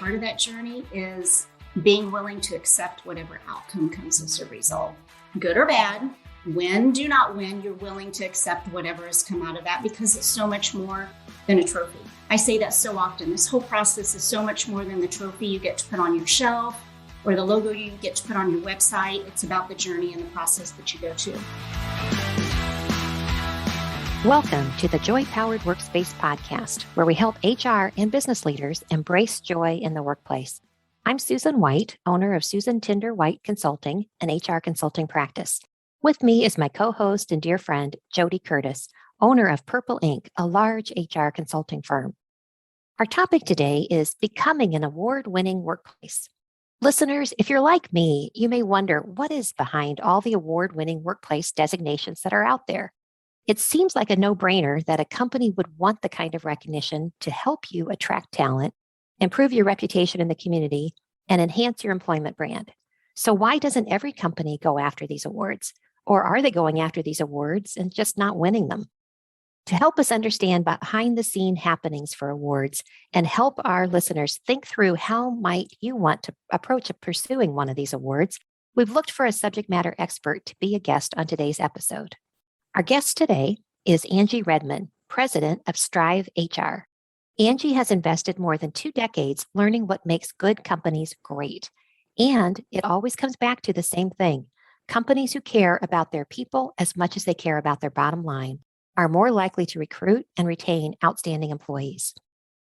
part of that journey is being willing to accept whatever outcome comes as a result, good or bad. Win, do not win, you're willing to accept whatever has come out of that because it's so much more than a trophy. I say that so often. This whole process is so much more than the trophy you get to put on your shelf or the logo you get to put on your website. It's about the journey and the process that you go to. Welcome to the Joy-Powered Workspace podcast, where we help HR and business leaders embrace joy in the workplace. I'm Susan White, owner of Susan Tinder White Consulting, an HR consulting practice. With me is my co-host and dear friend, JoDee Curtis, owner of Purple Inc., a large HR consulting firm. Our topic today is becoming an award-winning workplace. Listeners, if you're like me, you may wonder what is behind all the award-winning workplace designations that are out there. It seems like a no-brainer that a company would want the kind of recognition to help you attract talent, improve your reputation in the community, and enhance your employment brand. So why doesn't every company go after these awards? Or are they going after these awards and just not winning them? To help us understand behind-the-scene happenings for awards and help our listeners think through how might you want to approach pursuing one of these awards, we've looked for a subject matter expert to be a guest on today's episode. Our guest today is Angie Redmon, president of StriveHR. Angie has invested more than 2 decades learning what makes good companies great. And it always comes back to the same thing. Companies who care about their people as much as they care about their bottom line are more likely to recruit and retain outstanding employees.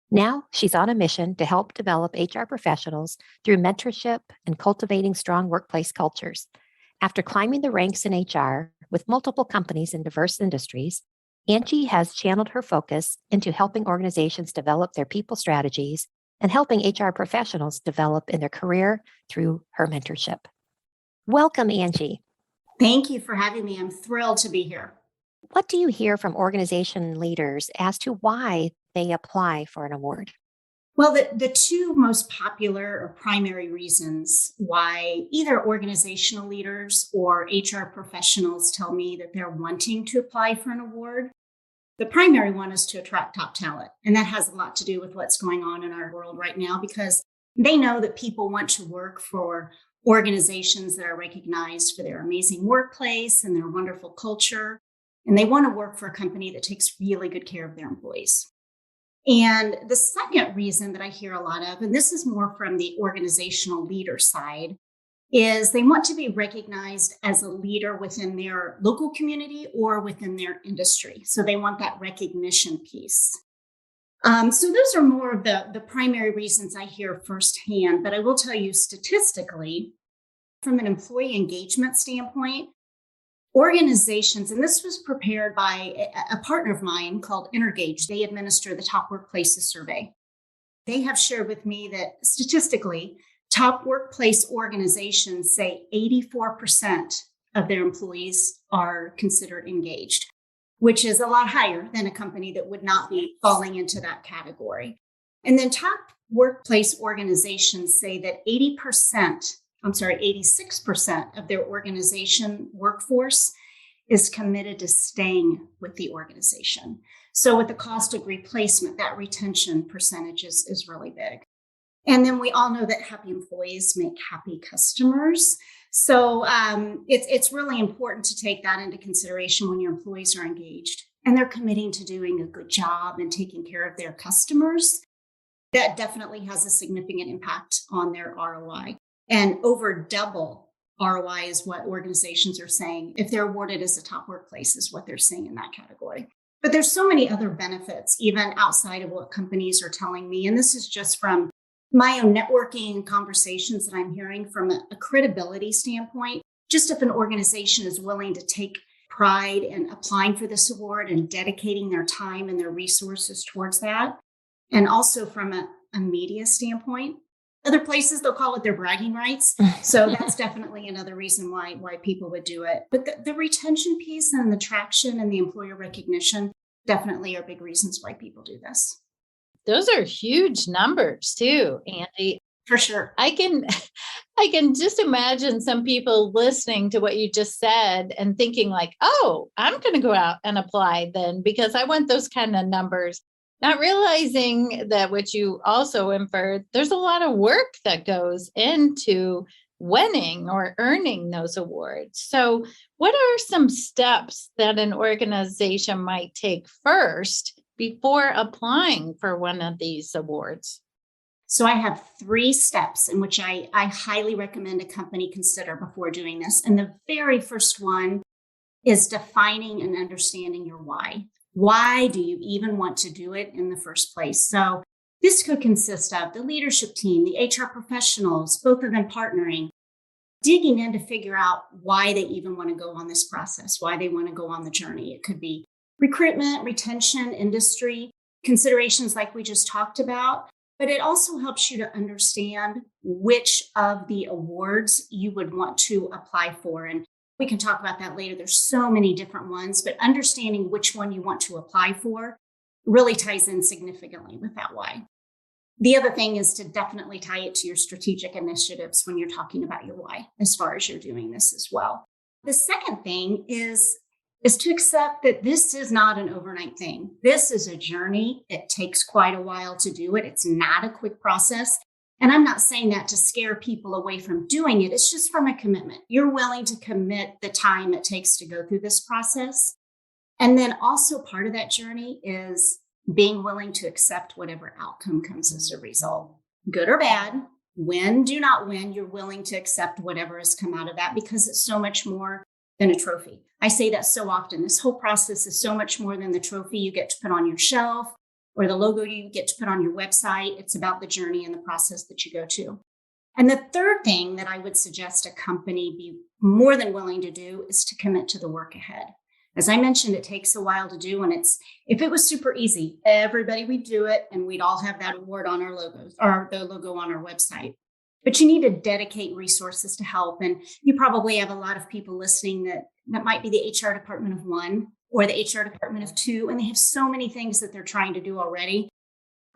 Now, she's on a mission to help develop HR professionals through mentorship and cultivating strong workplace cultures. After climbing the ranks in HR with multiple companies in diverse industries, Angie has channeled her focus into helping organizations develop their people strategies and helping HR professionals develop in their career through her mentorship. Welcome, Angie. Thank you for having me. I'm thrilled to be here. What do you hear from organization leaders as to why they apply for an award? Well, the 2 most popular or primary reasons why either organizational leaders or HR professionals tell me that they're wanting to apply for an award, the primary one is to attract top talent. And that has a lot to do with what's going on in our world right now, because they know that people want to work for organizations that are recognized for their amazing workplace and their wonderful culture. And they want to work for a company that takes really good care of their employees. And the second reason that I hear a lot of, and this is more from the organizational leader side, is they want to be recognized as a leader within their local community or within their industry. So they want that recognition piece. So those are more of the primary reasons I hear firsthand. But I will tell you statistically, from an employee engagement standpoint, organizations, and this was prepared by a partner of mine called Intergage. They administer the Top Workplaces survey. They have shared with me that statistically, top workplace organizations say 84% of their employees are considered engaged, which is a lot higher than a company that would not be falling into that category. And then top workplace organizations say that 86% of their organization workforce is committed to staying with the organization. So with the cost of replacement, that retention percentage is really big. And then we all know that happy employees make happy customers. So it's really important to take that into consideration when your employees are engaged and they're committing to doing a good job and taking care of their customers. That definitely has a significant impact on their ROI. And over double ROI is what organizations are saying. If they're awarded as a top workplace is what they're saying in that category. But there's so many other benefits, even outside of what companies are telling me. And this is just from my own networking and conversations that I'm hearing from a credibility standpoint. Just if an organization is willing to take pride in applying for this award and dedicating their time and their resources towards that. And also from a media standpoint. Other places, they'll call it their bragging rights. So that's definitely another reason why people would do it. But the retention piece and the traction and the employer recognition definitely are big reasons why people do this. Those are huge numbers too, Angie. For sure. I can just imagine some people listening to what you just said and thinking like, oh, I'm going to go out and apply then because I want those kind of numbers. Not realizing that, which you also inferred, there's a lot of work that goes into winning or earning those awards. So, what are some steps that an organization might take first before applying for one of these awards? So I have 3 steps in which I highly recommend a company consider before doing this. And the very first one is defining and understanding your why. Why do you even want to do it in the first place? So this could consist of the leadership team, the HR professionals, both of them partnering, digging in to figure out why they even want to go on this process, why they want to go on the journey. It could be recruitment, retention, industry, considerations like we just talked about. But it also helps you to understand which of the awards you would want to apply for. And we can talk about that later. There's so many different ones, but understanding which one you want to apply for really ties in significantly with that why. The other thing is to definitely tie it to your strategic initiatives when you're talking about your why, as far as you're doing this as well. The second thing is to accept that this is not an overnight thing. This is a journey. It takes quite a while to do it. It's not a quick process. And I'm not saying that to scare people away from doing it. It's just from a commitment. You're willing to commit the time it takes to go through this process. And then also part of that journey is being willing to accept whatever outcome comes as a result, good or bad. Win, do not win. You're willing to accept whatever has come out of that because it's so much more than a trophy. I say that so often. This whole process is so much more than the trophy you get to put on your shelf or the logo you get to put on your website. It's about the journey and the process that you go to. And the third thing that I would suggest a company be more than willing to do is to commit to the work ahead. As I mentioned, it takes a while to do, and if it was super easy, everybody would do it and we'd all have that award on our logos or the logo on our website. But you need to dedicate resources to help. And you probably have a lot of people listening that might be the HR department of one or the HR department of two, and they have so many things that they're trying to do already.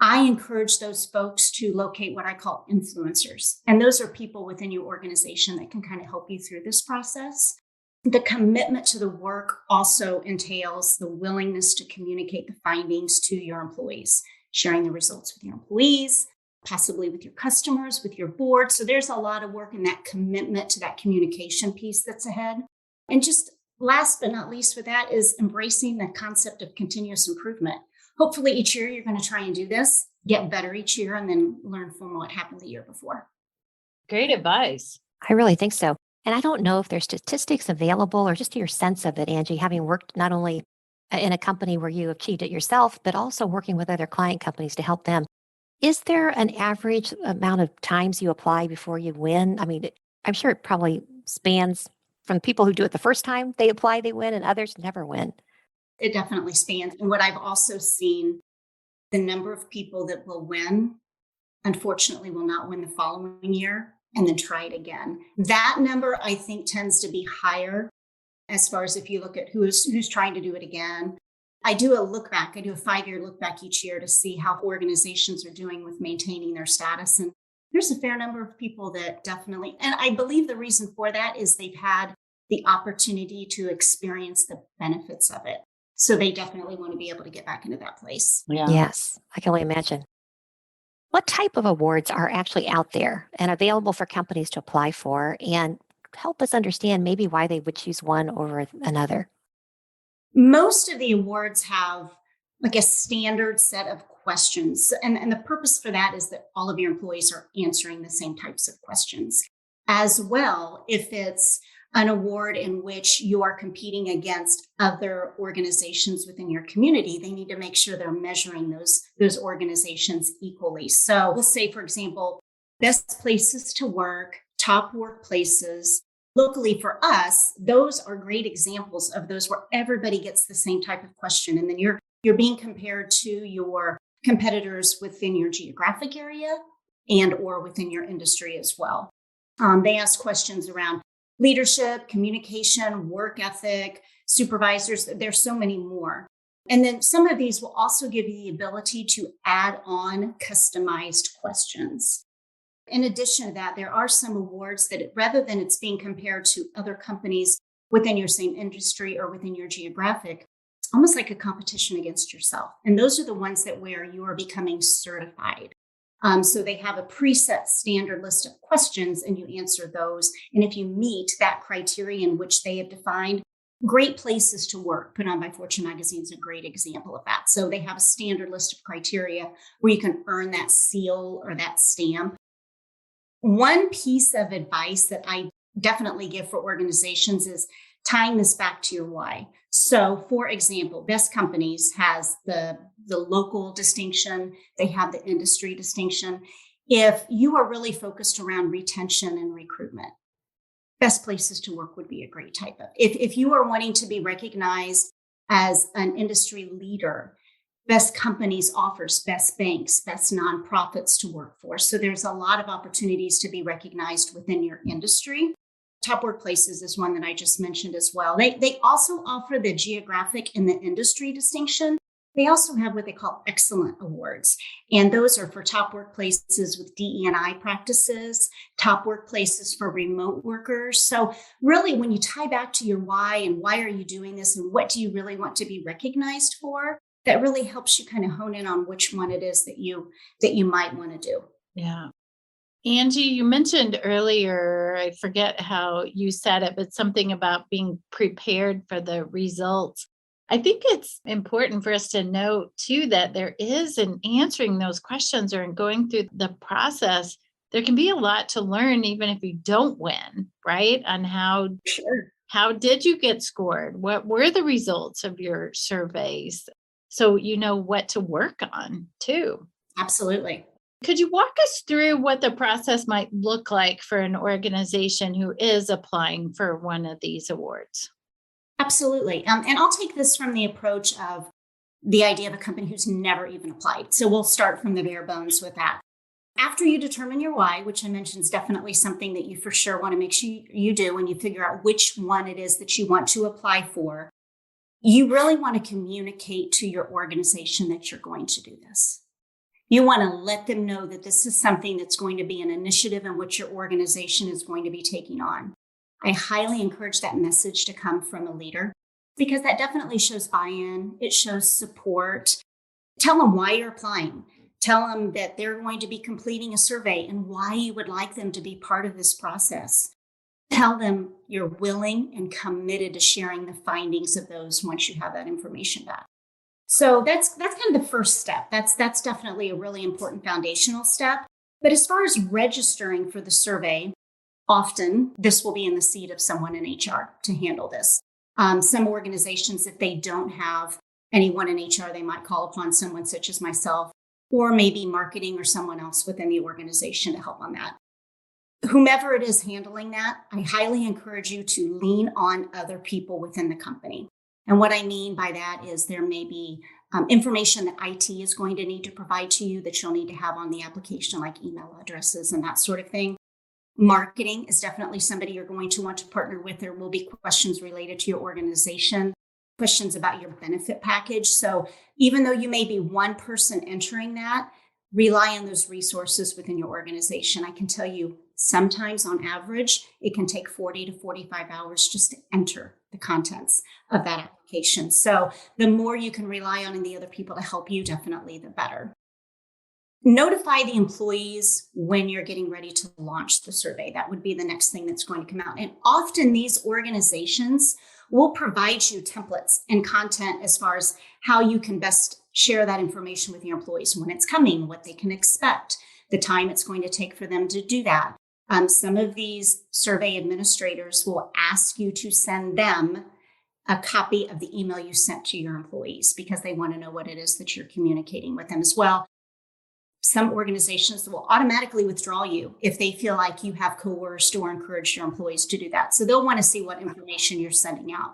I encourage those folks to locate what I call influencers. And those are people within your organization that can kind of help you through this process. The commitment to the work also entails the willingness to communicate the findings to your employees, sharing the results with your employees, possibly with your customers, with your board. So there's a lot of work in that commitment to that communication piece that's ahead. And just last but not least with that is embracing the concept of continuous improvement. Hopefully each year you're going to try and do this, get better each year, and then learn from what happened the year before. Great advice. I really think so. And I don't know if there's statistics available or just your sense of it, Angie, having worked not only in a company where you achieved it yourself, but also working with other client companies to help them. Is there an average amount of times you apply before you win? I mean, I'm sure it probably spans from people who do it the first time they apply, they win, and others never win. It definitely spans. And what I've also seen, the number of people that will win, unfortunately, will not win the following year and then try it again. That number, I think, tends to be higher as far as if you look at who's trying to do it again. I do a look back. I do a 5-year look back each year to see how organizations are doing with maintaining their status. And there's a fair number of people that definitely, and I believe the reason for that is they've had the opportunity to experience the benefits of it. So they definitely want to be able to get back into that place. Yeah. Yes, I can only imagine. What type of awards are actually out there and available for companies to apply for, and help us understand maybe why they would choose one over another? Most of the awards have like a standard set of questions. And the purpose for that is that all of your employees are answering the same types of questions. As well, if it's an award in which you are competing against other organizations within your community, they need to make sure they're measuring those organizations equally. So we'll say, for example, best places to work, top workplaces. Locally for us, those are great examples of those where everybody gets the same type of question. And then you're being compared to your competitors within your geographic area and or within your industry as well. They ask questions around leadership, communication, work ethic, supervisors. There's so many more. And then some of these will also give you the ability to add on customized questions. In addition to that, there are some awards that rather than it's being compared to other companies within your same industry or within your geographic, almost like a competition against yourself. And those are the ones that where you are becoming certified. So they have a preset standard list of questions and you answer those. And if you meet that criteria in which they have defined, great places to work, put on by Fortune magazine is a great example of that. So they have a standard list of criteria where you can earn that seal or that stamp. One piece of advice that I definitely give for organizations is tying this back to your why. So for example, Best Companies has the local distinction. They have the industry distinction. If you are really focused around retention and recruitment, Best Places to Work would be a great type of. If you are wanting to be recognized as an industry leader, Best Companies offers best banks, best nonprofits to work for. So there's a lot of opportunities to be recognized within your industry. Top Workplaces is one that I just mentioned as well. They also offer the geographic and the industry distinction. They also have what they call excellent awards. And those are for top workplaces with DE&I practices, top workplaces for remote workers. So really, when you tie back to your why and why are you doing this and what do you really want to be recognized for, that really helps you kind of hone in on which one it is that you might want to do. Yeah. Angie, you mentioned earlier, I forget how you said it, but something about being prepared for the results. I think it's important for us to note too that there is in answering those questions or in going through the process, there can be a lot to learn even if you don't win, right? On how did you get scored? What were the results of your surveys? So you know what to work on too. Absolutely. Could you walk us through what the process might look like for an organization who is applying for one of these awards? Absolutely. And I'll take this from the approach of the idea of a company who's never even applied. So we'll start from the bare bones with that. After you determine your why, which I mentioned is definitely something that you for sure want to make sure you do when you figure out which one it is that you want to apply for, you really want to communicate to your organization that you're going to do this. You want to let them know that this is something that's going to be an initiative in which your organization is going to be taking on. I highly encourage that message to come from a leader because that definitely shows buy-in. It shows support. Tell them why you're applying. Tell them that they're going to be completing a survey and why you would like them to be part of this process. Tell them you're willing and committed to sharing the findings of those once you have that information back. So that's kind of the first step. That's definitely a really important foundational step. But as far as registering for the survey, often this will be in the seat of someone in HR to handle this. Some organizations, if they don't have anyone in HR, they might call upon someone such as myself, or maybe marketing or someone else within the organization to help on that. Whomever it is handling that, I highly encourage you to lean on other people within the company. And what I mean by that is there may be information that IT is going to need to provide to you that you'll need to have on the application, like email addresses and that sort of thing. Marketing is definitely somebody you're going to want to partner with. There will be questions related to your organization, questions about your benefit package. So even though you may be one person entering that, rely on those resources within your organization. I can tell you sometimes on average, it can take 40 to 45 hours just to enter the contents of that application. So the more you can rely on the other people to help you, definitely the better. Notify the employees when you're getting ready to launch the survey. That would be the next thing that's going to come out. And often these organizations will provide you templates and content as far as how you can best share that information with your employees, when it's coming, what they can expect, the time it's going to take for them to do that. Some of these survey administrators will ask you to send them a copy of the email you sent to your employees because they want to know what it is that you're communicating with them as well. Some organizations will automatically withdraw you if they feel like you have coerced or encouraged your employees to do that. So they'll want to see what information you're sending out.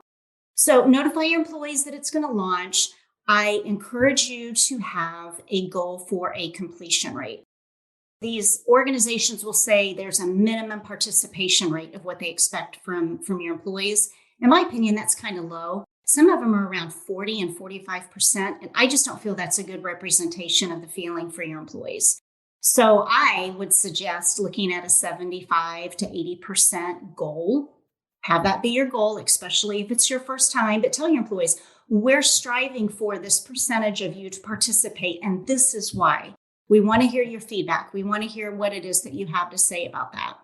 So notify your employees that it's going to launch. I encourage you to have a goal for a completion rate. These organizations will say there's a minimum participation rate of what they expect from your employees. In my opinion, that's kind of low. Some of them are around 40 and 45%, and I just don't feel that's a good representation of the feeling for your employees. So I would suggest looking at a 75 to 80% goal. Have that be your goal, especially if it's your first time, but tell your employees, we're striving for this percentage of you to participate. And this is why. We want to hear your feedback. We want to hear what it is that you have to say about that.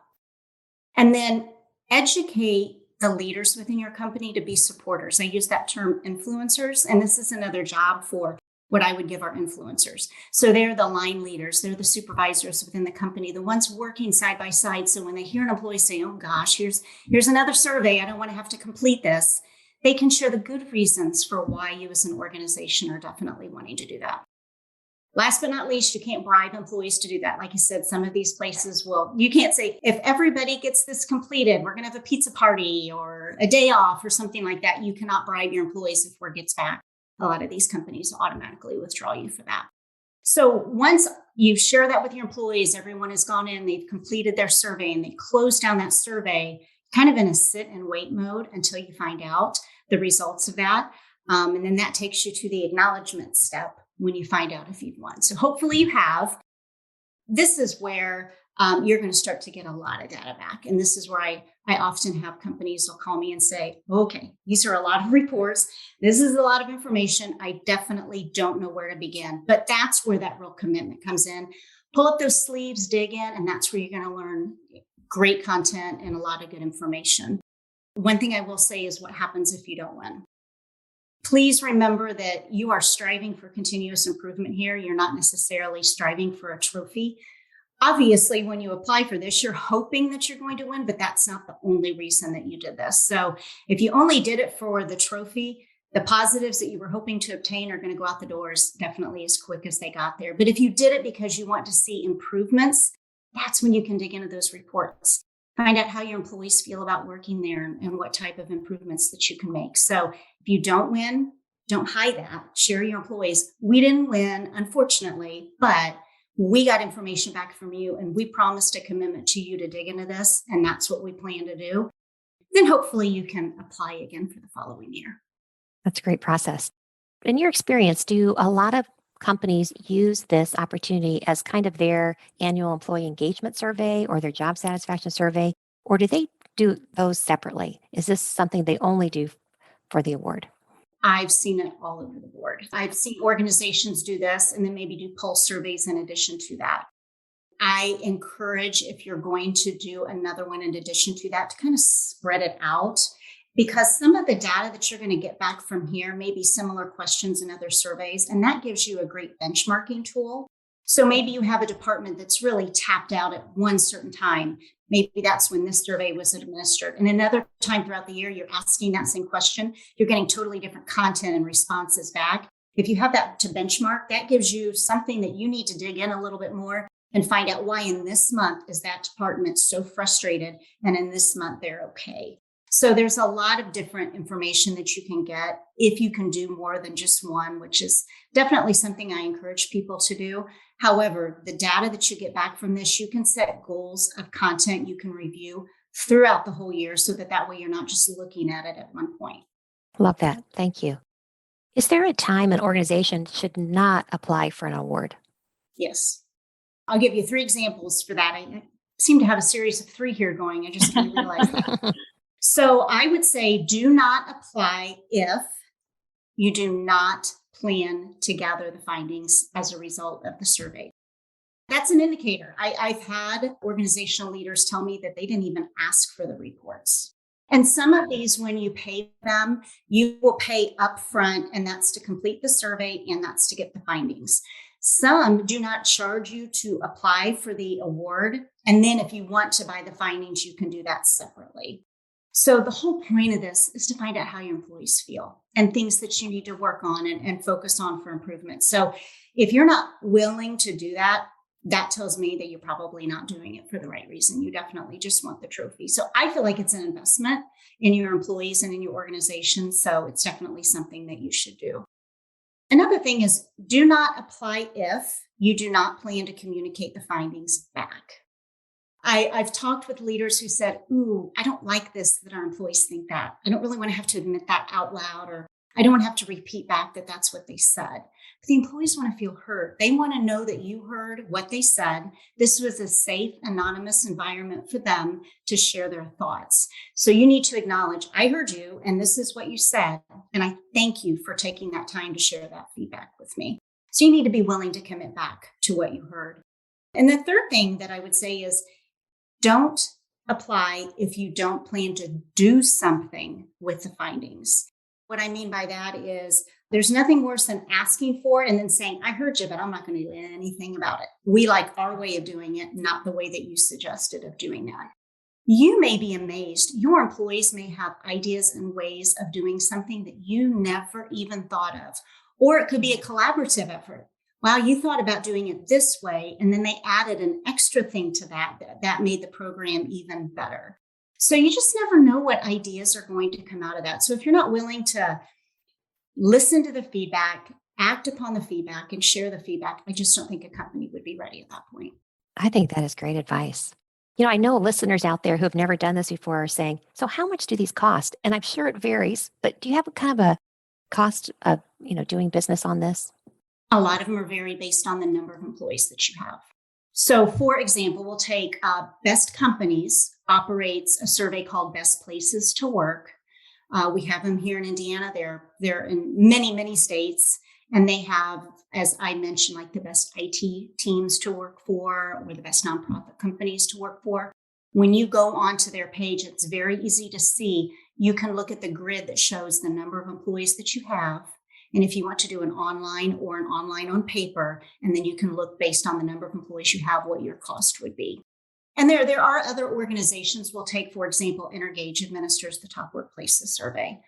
And then educate the leaders within your company to be supporters. I use that term influencers, and this is another job for what I would give our influencers. So they're the line leaders, they're the supervisors within the company, the ones working side by side. So when they hear an employee say, oh gosh, here's another survey, I don't want to have to complete this, they can share the good reasons for why you as an organization are definitely wanting to do that. Last but not least, you can't bribe employees to do that. Like I said, some of these places you can't say, if everybody gets this completed, we're going to have a pizza party or a day off or something like that. You cannot bribe your employees if word gets back. A lot of these companies automatically withdraw you for that. So once you share that with your employees, everyone has gone in, they've completed their survey and they close down that survey kind of in a sit and wait mode until you find out the results of that. And then that takes you to the acknowledgement step when you find out if you've won. So hopefully you have. This is where you're going to start to get a lot of data back. And this is where I often have companies will call me and say, okay, these are a lot of reports. This is a lot of information. I definitely don't know where to begin. But that's where that real commitment comes in. Pull up those sleeves, dig in, and that's where you're going to learn great content and a lot of good information. One thing I will say is what happens if you don't win. Please remember that you are striving for continuous improvement here. You're not necessarily striving for a trophy. Obviously, when you apply for this, you're hoping that you're going to win, but that's not the only reason that you did this. So if you only did it for the trophy, the positives that you were hoping to obtain are going to go out the doors definitely as quick as they got there. But if you did it because you want to see improvements, that's when you can dig into those reports. Find out how your employees feel about working there and what type of improvements that you can make. So if you don't win, don't hide that. Share your employees. We didn't win, unfortunately, but we got information back from you and we promised a commitment to you to dig into this. And that's what we plan to do. Then hopefully you can apply again for the following year. That's a great process. In your experience, do a lot of companies use this opportunity as kind of their annual employee engagement survey or their job satisfaction survey, or do they do those separately? Is this something they only do for the award? I've seen it all over the board. I've seen organizations do this and then maybe do pulse surveys in addition to that. I encourage, if you're going to do another one in addition to that, to kind of spread it out, because some of the data that you're going to get back from here may be similar questions in other surveys, and that gives you a great benchmarking tool. So maybe you have a department that's really tapped out at one certain time. Maybe that's when this survey was administered. And another time throughout the year, you're asking that same question. You're getting totally different content and responses back. If you have that to benchmark, that gives you something that you need to dig in a little bit more and find out why in this month is that department so frustrated and in this month they're okay. So there's a lot of different information that you can get if you can do more than just one, which is definitely something I encourage people to do. However, the data that you get back from this, you can set goals of content you can review throughout the whole year so that way you're not just looking at it at one point. Love that. Thank you. Is there a time an organization should not apply for an award? Yes. I'll give you 3 examples for that. I seem to have a series of 3 here going. I just kind of realized that. So I would say do not apply if you do not plan to gather the findings as a result of the survey. That's an indicator. I've had organizational leaders tell me that they didn't even ask for the reports. And some of these, when you pay them, you will pay upfront, and that's to complete the survey and that's to get the findings. Some do not charge you to apply for the award. And then if you want to buy the findings, you can do that separately. So the whole point of this is to find out how your employees feel and things that you need to work on and focus on for improvement. So if you're not willing to do that, that tells me that you're probably not doing it for the right reason. You definitely just want the trophy. So I feel like it's an investment in your employees and in your organization. So it's definitely something that you should do. Another thing is do not apply if you do not plan to communicate the findings back. I've talked with leaders who said, ooh, I don't like this, that our employees think that. I don't really want to have to admit that out loud, or I don't want to have to repeat back that that's what they said. The employees want to feel heard. They want to know that you heard what they said. This was a safe, anonymous environment for them to share their thoughts. So you need to acknowledge, I heard you, and this is what you said. And I thank you for taking that time to share that feedback with me. So you need to be willing to commit back to what you heard. And the third thing that I would say is don't apply if you don't plan to do something with the findings. What I mean by that is there's nothing worse than asking for it and then saying, I heard you, but I'm not going to do anything about it. We like our way of doing it, not the way that you suggested of doing that. You may be amazed. Your employees may have ideas and ways of doing something that you never even thought of. Or it could be a collaborative effort. Wow, you thought about doing it this way, and then they added an extra thing to that made the program even better. So you just never know what ideas are going to come out of that. So if you're not willing to listen to the feedback, act upon the feedback, and share the feedback, I just don't think a company would be ready at that point. I think that is great advice. I know listeners out there who have never done this before are saying, so how much do these cost? And I'm sure it varies, but do you have a kind of a cost of, doing business on this? A lot of them are vary based on the number of employees that you have. So for example, we'll take Best Companies operates a survey called Best Places to Work. We have them here in Indiana. They're in many, many states. And they have, as I mentioned, like the best IT teams to work for or the best nonprofit companies to work for. When you go onto their page, it's very easy to see. You can look at the grid that shows the number of employees that you have. And if you want to do an online or an online on paper, and then you can look based on the number of employees you have, what your cost would be. And there are other organizations. We'll take, for example, Intergage administers the Top Workplaces survey.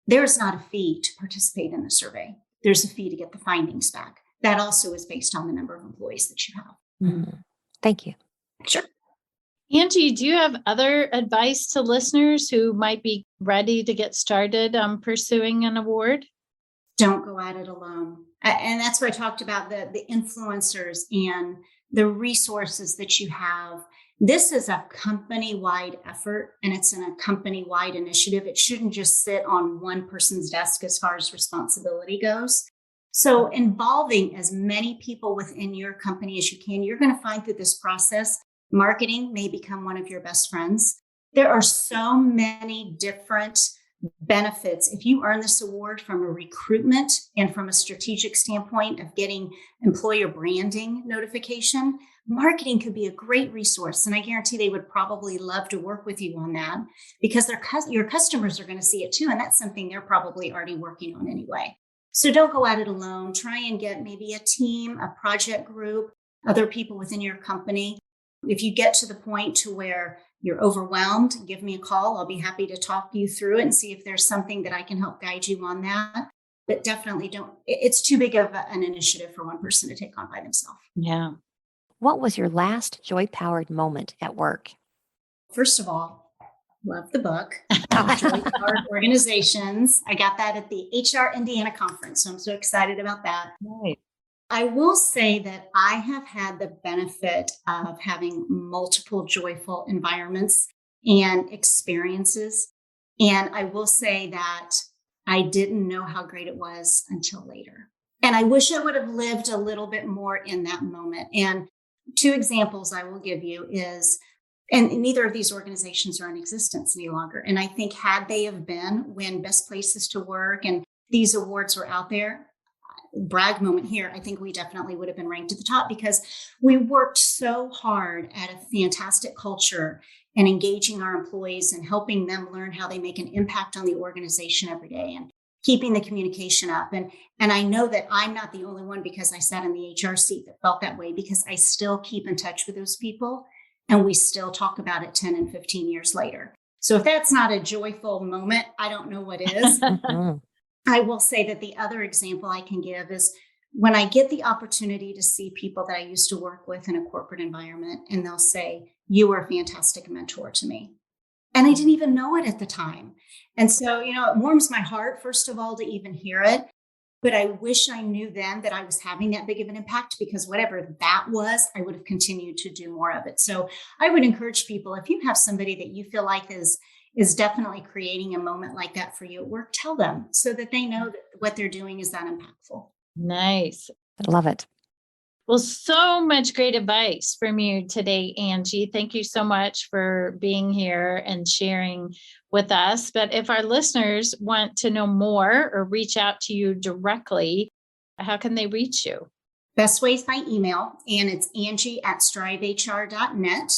There is not a fee to participate in the survey. There's a fee to get the findings back. That also is based on the number of employees that you have. Mm-hmm. Thank you. Sure. Angie, do you have other advice to listeners who might be ready to get started pursuing an award? Don't go at it alone. And that's where I talked about the influencers and the resources that you have. This is a company-wide effort, and it's in a company-wide initiative. It shouldn't just sit on one person's desk as far as responsibility goes. So involving as many people within your company as you can, you're going to find through this process, marketing may become one of your best friends. There are so many different benefits. If you earn this award from a recruitment and from a strategic standpoint of getting employer branding notification, marketing could be a great resource. And I guarantee they would probably love to work with you on that because your customers are going to see it too. And that's something they're probably already working on anyway. So don't go at it alone. Try and get maybe a team, a project group, other people within your company. If you get to the point to where you're overwhelmed, give me a call. I'll be happy to talk you through it and see if there's something that I can help guide you on that. But definitely it's too big of an initiative for one person to take on by themselves. Yeah. What was your last joy-powered moment at work? First of all, love the book, Joy-Powered Organizations. I got that at the HR Indiana conference, so I'm so excited about that. Right. I will say that I have had the benefit of having multiple joyful environments and experiences. And I will say that I didn't know how great it was until later. And I wish I would have lived a little bit more in that moment. And two examples I will give you is, and neither of these organizations are in existence any longer. And I think had they have been when Best Places to Work and these awards were out there, brag moment here, I think we definitely would have been ranked at the top because we worked so hard at a fantastic culture and engaging our employees and helping them learn how they make an impact on the organization every day and keeping the communication up. And I know that I'm not the only one because I sat in the HR seat that felt that way because I still keep in touch with those people and we still talk about it 10 and 15 years later. So if that's not a joyful moment, I don't know what is. I will say that the other example I can give is when I get the opportunity to see people that I used to work with in a corporate environment, and they'll say, you were a fantastic mentor to me. And I didn't even know it at the time. And so, it warms my heart, first of all, to even hear it. But I wish I knew then that I was having that big of an impact because whatever that was, I would have continued to do more of it. So I would encourage people, if you have somebody that you feel like is definitely creating a moment like that for you at work, tell them so that they know that what they're doing is that impactful. Nice. I love it. Well, so much great advice from you today, Angie. Thank you so much for being here and sharing with us. But if our listeners want to know more or reach out to you directly, how can they reach you? Best way is by email, and it's Angie@StriveHR.net.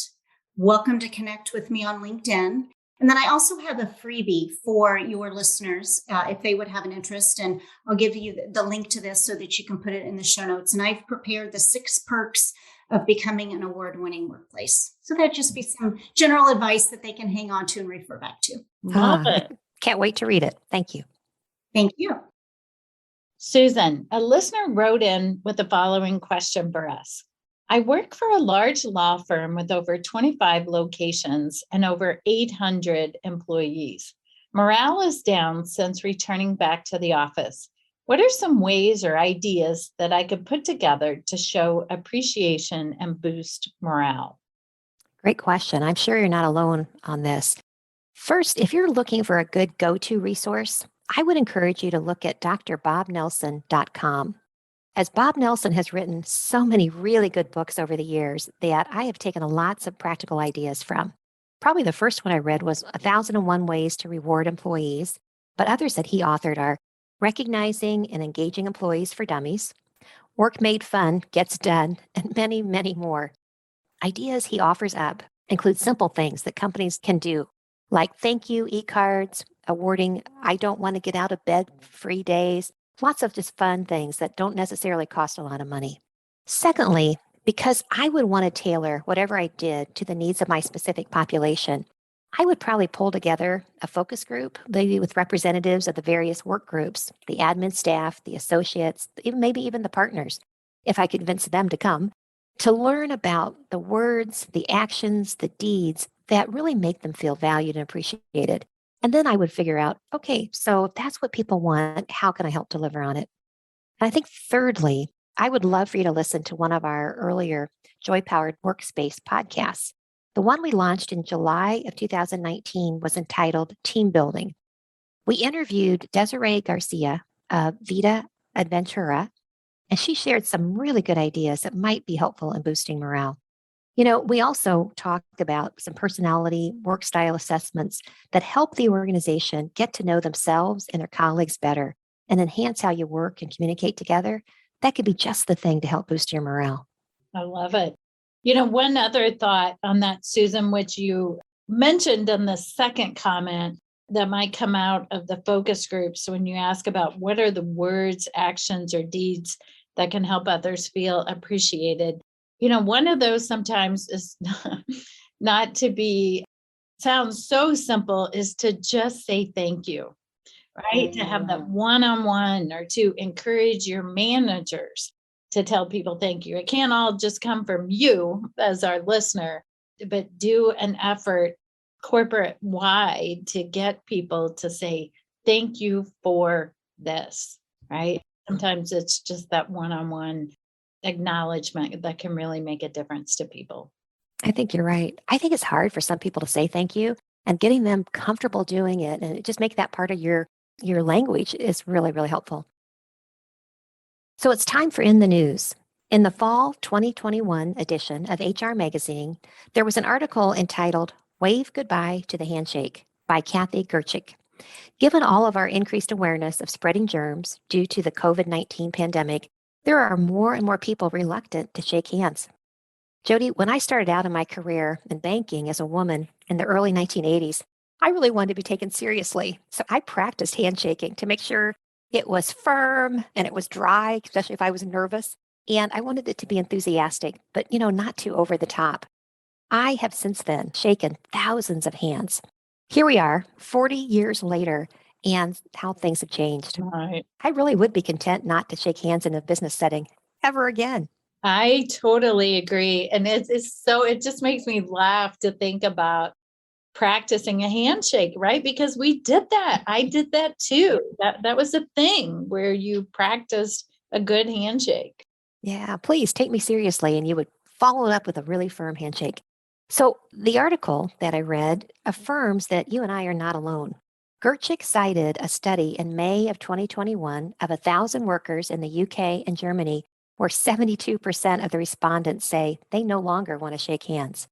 Welcome to connect with me on LinkedIn. And then I also have a freebie for your listeners if they would have an interest. And I'll give you the link to this so that you can put it in the show notes. And I've prepared the 6 perks of becoming an award-winning workplace. So that'd just be some general advice that they can hang on to and refer back to. Love it. Can't wait to read it. Thank you. Thank you. Susan, a listener wrote in with the following question for us. I work for a large law firm with over 25 locations and over 800 employees. Morale is down since returning back to the office. What are some ways or ideas that I could put together to show appreciation and boost morale? Great question. I'm sure you're not alone on this. First, if you're looking for a good go-to resource, I would encourage you to look at drbobnelson.com. As Bob Nelson has written so many really good books over the years that I have taken lots of practical ideas from. Probably the first one I read was 1001 Ways to Reward Employees, but others that he authored are Recognizing and Engaging Employees for Dummies, Work Made Fun Gets Done, and many, many more. Ideas he offers up include simple things that companies can do, like thank you e-cards, awarding I don't want to get out of bed free days, lots of just fun things that don't necessarily cost a lot of money. Secondly, because I would want to tailor whatever I did to the needs of my specific population, I would probably pull together a focus group, maybe with representatives of the various work groups, the admin staff, the associates, maybe even the partners, if I could convince them to come, to learn about the words, the actions, the deeds that really make them feel valued and appreciated. And then I would figure out, okay, so if that's what people want, how can I help deliver on it? And I think thirdly, I would love for you to listen to one of our earlier Joy Powered Workspace podcasts. The one we launched in July of 2019 was entitled Team Building. We interviewed Desiree Garcia of Vida Adventura, and she shared some really good ideas that might be helpful in boosting morale. We also talked about some personality work style assessments that help the organization get to know themselves and their colleagues better and enhance how you work and communicate together. That could be just the thing to help boost your morale. I love it. One other thought on that, Susan, which you mentioned in the second comment that might come out of the focus groups when you ask about what are the words, actions, or deeds that can help others feel appreciated. One of those sometimes is not to be, sounds so simple, is to just say thank you, right? To have that one-on-one or to encourage your managers to tell people thank you. It can't all just come from you as our listener, but do an effort corporate wide to get people to say thank you for this, right? Sometimes it's just that one-on-one acknowledgement that can really make a difference to people. I think you're right. I think it's hard for some people to say thank you, and getting them comfortable doing it and just make that part of your language is really, really helpful. So it's time for In the News. In the fall 2021 edition of HR Magazine, there was an article entitled Wave Goodbye to the Handshake by Kathy Gerchik. Given all of our increased awareness of spreading germs due to the COVID-19 pandemic, there are more and more people reluctant to shake hands. JoDee, when I started out in my career in banking as a woman in the early 1980s, I really wanted to be taken seriously. So I practiced handshaking to make sure it was firm and it was dry, especially if I was nervous. And I wanted it to be enthusiastic, but not too over the top. I have since then shaken thousands of hands. Here we are, 40 years later, and how things have changed. Right. I really would be content not to shake hands in a business setting ever again. I totally agree. And it just makes me laugh to think about practicing a handshake, right? Because we did that. I did that too. That was a thing where you practiced a good handshake. Yeah, please take me seriously. And you would follow it up with a really firm handshake. So the article that I read affirms that you and I are not alone. Gertschik cited a study in May of 2021 of 1,000 workers in the UK and Germany where 72% of the respondents say they no longer want to shake hands.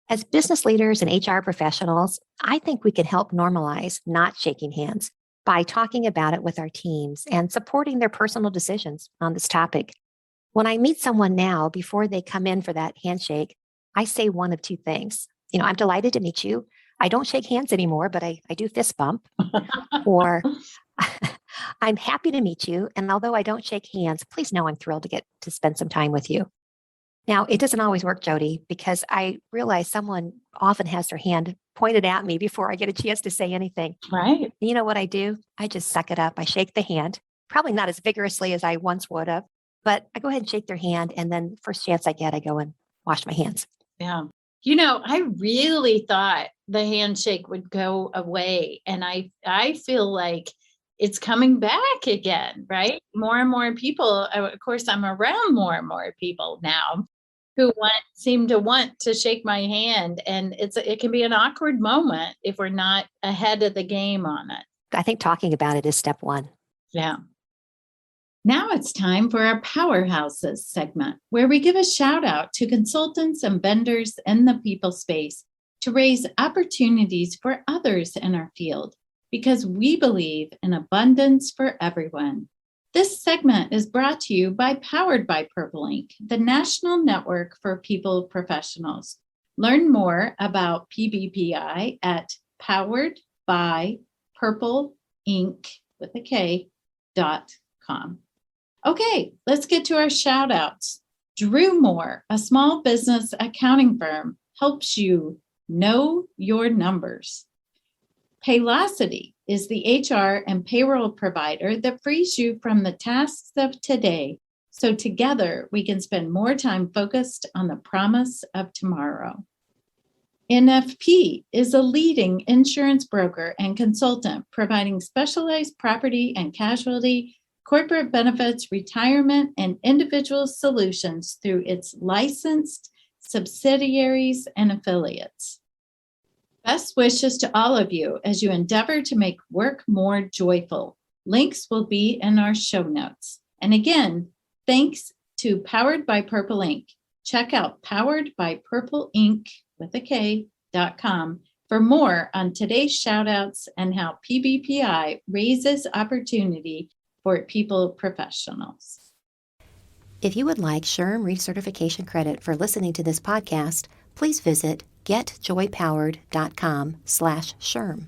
As business leaders and HR professionals, I think we can help normalize not shaking hands by talking about it with our teams and supporting their personal decisions on this topic. When I meet someone now, before they come in for that handshake, I say one of two things. I'm delighted to meet you. I don't shake hands anymore, but I do fist bump. Or I'm happy to meet you. And although I don't shake hands, please know I'm thrilled to get to spend some time with you. Now, it doesn't always work, JoDee, because I realize someone often has their hand pointed at me before I get a chance to say anything. Right. You know what I do? I just suck it up. I shake the hand, probably not as vigorously as I once would have, but I go ahead and shake their hand. And then first chance I get, I go and wash my hands. Yeah. I really thought the handshake would go away. And I feel like it's coming back again, right? More and more people, of course, I'm around more and more people now who seem to want to shake my hand. And it can be an awkward moment if we're not ahead of the game on it. I think talking about it is step one. Yeah. Now it's time for our Powerhouses segment, where we give a shout out to consultants and vendors in the people space to raise opportunities for others in our field, because we believe in abundance for everyone. This segment is brought to you by Powered by Purple Ink, the National Network for People Professionals. Learn more about PBPI at poweredbypurpleink.com. Okay, let's get to our shout outs. Drew Moore, a small business accounting firm, helps you know your numbers. Paylocity is the HR and payroll provider that frees you from the tasks of today, so together we can spend more time focused on the promise of tomorrow. NFP is a leading insurance broker and consultant providing specialized property and casualty, corporate benefits, retirement, and individual solutions through its licensed subsidiaries and affiliates. Best wishes to all of you as you endeavor to make work more joyful. Links will be in our show notes. And again, thanks to Powered by Purple Ink. Check out poweredbypurpleink.com for more on today's shout outs and how PBPI raises opportunity for people professionals. If you would like SHRM recertification credit for listening to this podcast, please visit getjoypowered.com/SHRM.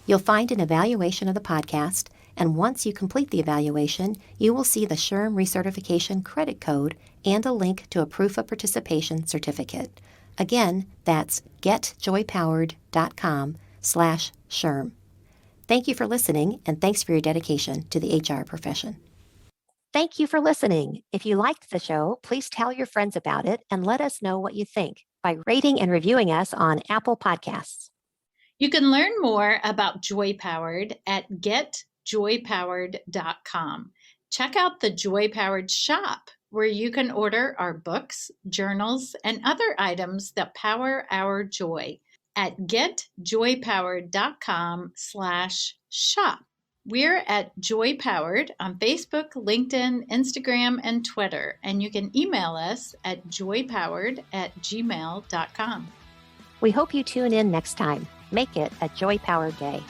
You'll find an evaluation of the podcast, and once you complete the evaluation, you will see the SHRM recertification credit code and a link to a proof of participation certificate. Again, that's getjoypowered.com/SHRM. Thank you for listening, and thanks for your dedication to the HR profession. Thank you for listening. If you liked the show, please tell your friends about it and let us know what you think by rating and reviewing us on Apple Podcasts. You can learn more about Joy Powered at getjoypowered.com. Check out the Joy Powered shop, where you can order our books, journals, and other items that power our joy at getjoypowered.com/shop. We're at Joy Powered on Facebook, LinkedIn, Instagram, and Twitter, and you can email us at joypowered@gmail.com. We hope you tune in next time. Make it a joy-powered day.